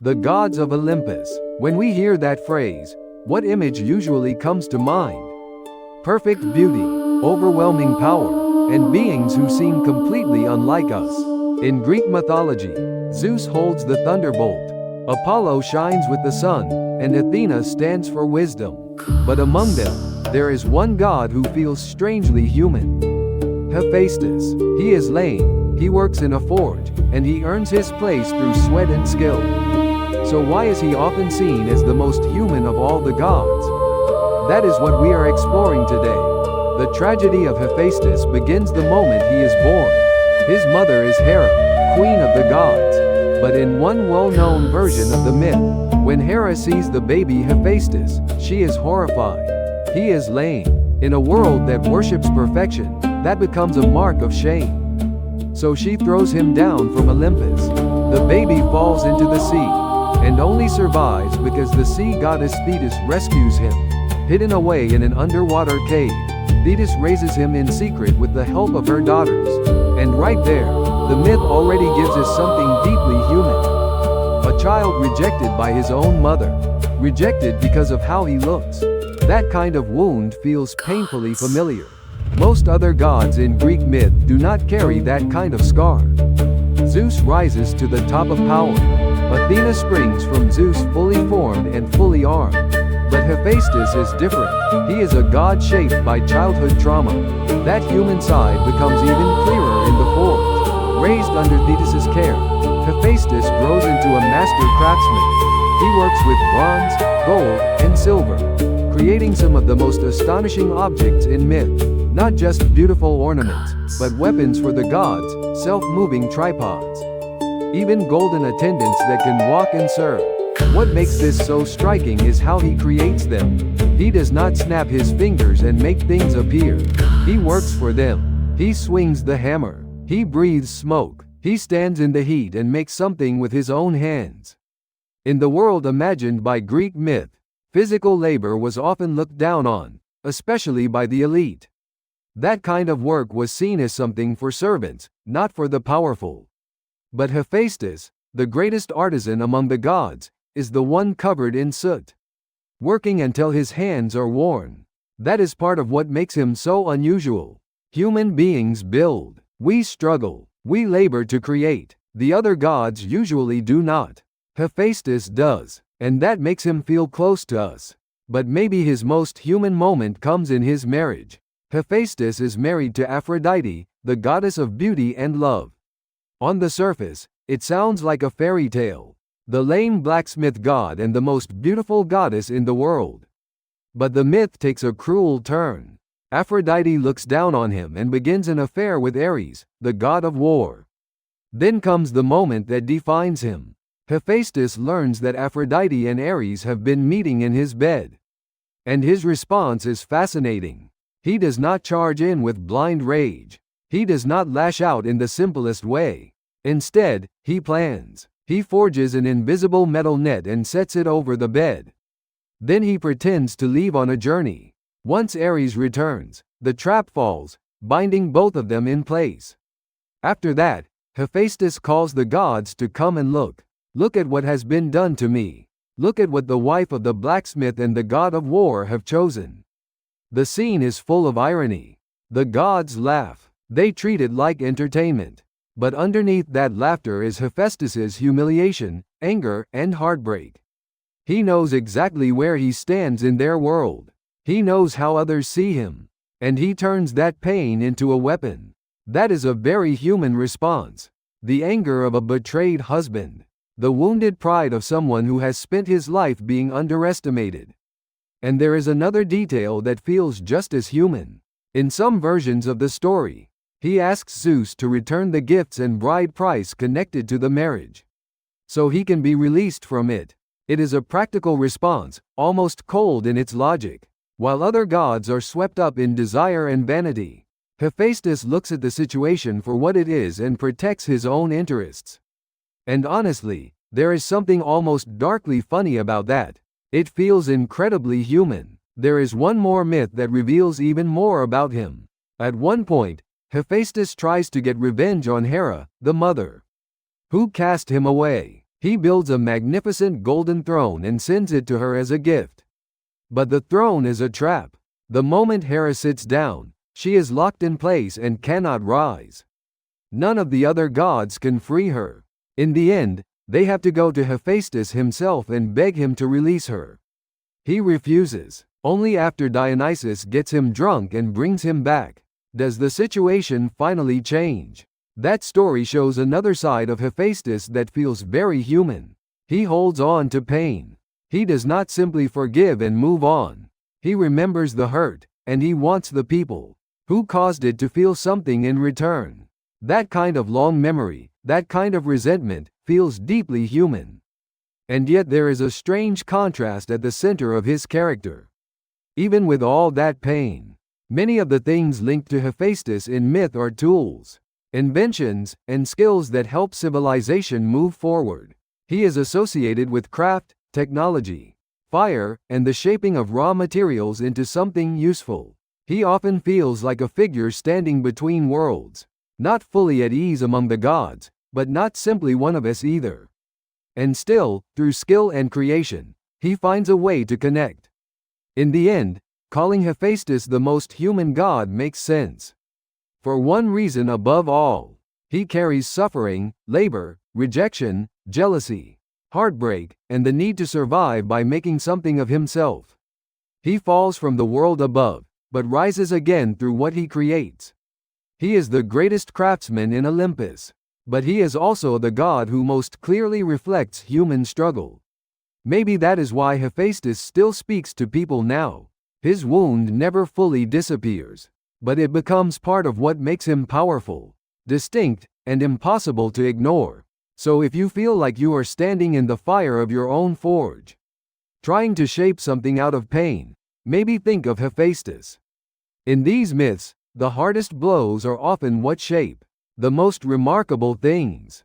The gods of Olympus. When we hear that phrase, what image usually comes to mind? Perfect beauty, overwhelming power, and beings who seem completely unlike us. In Greek mythology, Zeus holds the thunderbolt, Apollo shines with the sun, and Athena stands for wisdom. But among them, there is one god who feels strangely human. Hephaestus. He is lame, he works in a forge, and he earns his place through sweat and skill. So why is he often seen as the most human of all the gods? That is what we are exploring today. The tragedy of Hephaestus begins the moment he is born. His mother is Hera, queen of the gods. But in one well-known version of the myth, when Hera sees the baby Hephaestus, she is horrified. He is lame. In a world that worships perfection, that becomes a mark of shame. So she throws him down from Olympus. The baby falls into the sea, and only survives because the sea goddess Thetis rescues him. Hidden away in an underwater cave, Thetis raises him in secret with the help of her daughters. And right there, the myth already gives us something deeply human. A child rejected by his own mother. Rejected because of how he looks. That kind of wound feels painfully familiar. Most other gods in Greek myth do not carry that kind of scar. Zeus rises to the top of power. Athena springs from Zeus fully formed and fully armed. But Hephaestus is different. He is a god shaped by childhood trauma. That human side becomes even clearer in the forge. Raised under Thetis' care, Hephaestus grows into a master craftsman. He works with bronze, gold, and silver, creating some of the most astonishing objects in myth. Not just beautiful ornaments, but weapons for the gods, self-moving tripods. Even golden attendants that can walk and serve. What makes this so striking is how he creates them. He does not snap his fingers and make things appear. He works for them. He swings the hammer. He breathes smoke. He stands in the heat and makes something with his own hands. In the world imagined by Greek myth, physical labor was often looked down on, especially by the elite. That kind of work was seen as something for servants, not for the powerful. But Hephaestus, the greatest artisan among the gods, is the one covered in soot, working until his hands are worn. That is part of what makes him so unusual. Human beings build, we struggle, we labor to create. The other gods usually do not. Hephaestus does, and that makes him feel close to us. But maybe his most human moment comes in his marriage. Hephaestus is married to Aphrodite, the goddess of beauty and love. On the surface, it sounds like a fairy tale. The lame blacksmith god and the most beautiful goddess in the world. But the myth takes a cruel turn. Aphrodite looks down on him and begins an affair with Ares, the god of war. Then comes the moment that defines him. Hephaestus learns that Aphrodite and Ares have been meeting in his bed. And his response is fascinating. He does not charge in with blind rage. He does not lash out in the simplest way. Instead, he plans. He forges an invisible metal net and sets it over the bed. Then he pretends to leave on a journey. Once Ares returns, the trap falls, binding both of them in place. After that, Hephaestus calls the gods to come and look. Look at what has been done to me. Look at what the wife of the blacksmith and the god of war have chosen. The scene is full of irony. The gods laugh. They treat it like entertainment. But underneath that laughter is Hephaestus's humiliation, anger, and heartbreak. He knows exactly where he stands in their world. He knows how others see him. And he turns that pain into a weapon. That is a very human response. The anger of a betrayed husband. The wounded pride of someone who has spent his life being underestimated. And there is another detail that feels just as human. In some versions of the story, he asks Zeus to return the gifts and bride price connected to the marriage, so he can be released from it. It is a practical response, almost cold in its logic. While other gods are swept up in desire and vanity, Hephaestus looks at the situation for what it is and protects his own interests. And honestly, there is something almost darkly funny about that. It feels incredibly human. There is one more myth that reveals even more about him. At one point, Hephaestus tries to get revenge on Hera, the mother, who cast him away. He builds a magnificent golden throne and sends it to her as a gift. But the throne is a trap. The moment Hera sits down, she is locked in place and cannot rise. None of the other gods can free her. In the end, they have to go to Hephaestus himself and beg him to release her. He refuses. Only after Dionysus gets him drunk and brings him back does the situation finally change. That story shows another side of Hephaestus that feels very human. He holds on to pain. He does not simply forgive and move on. He remembers the hurt, and he wants the people who caused it to feel something in return. That kind of long memory, that kind of resentment, feels deeply human. And yet there is a strange contrast at the center of his character. Even with all that pain, many of the things linked to Hephaestus in myth are tools, inventions, and skills that help civilization move forward. He is associated with craft, technology, fire, and the shaping of raw materials into something useful. He often feels like a figure standing between worlds, not fully at ease among the gods, but not simply one of us either. And still, through skill and creation, he finds a way to connect. In the end, calling Hephaestus the most human god makes sense. For one reason above all, he carries suffering, labor, rejection, jealousy, heartbreak, and the need to survive by making something of himself. He falls from the world above, but rises again through what he creates. He is the greatest craftsman in Olympus, but he is also the god who most clearly reflects human struggle. Maybe that is why Hephaestus still speaks to people now. His wound never fully disappears, but it becomes part of what makes him powerful, distinct, and impossible to ignore. So if you feel like you are standing in the fire of your own forge, trying to shape something out of pain, maybe think of Hephaestus. In these myths, the hardest blows are often what shape the most remarkable things.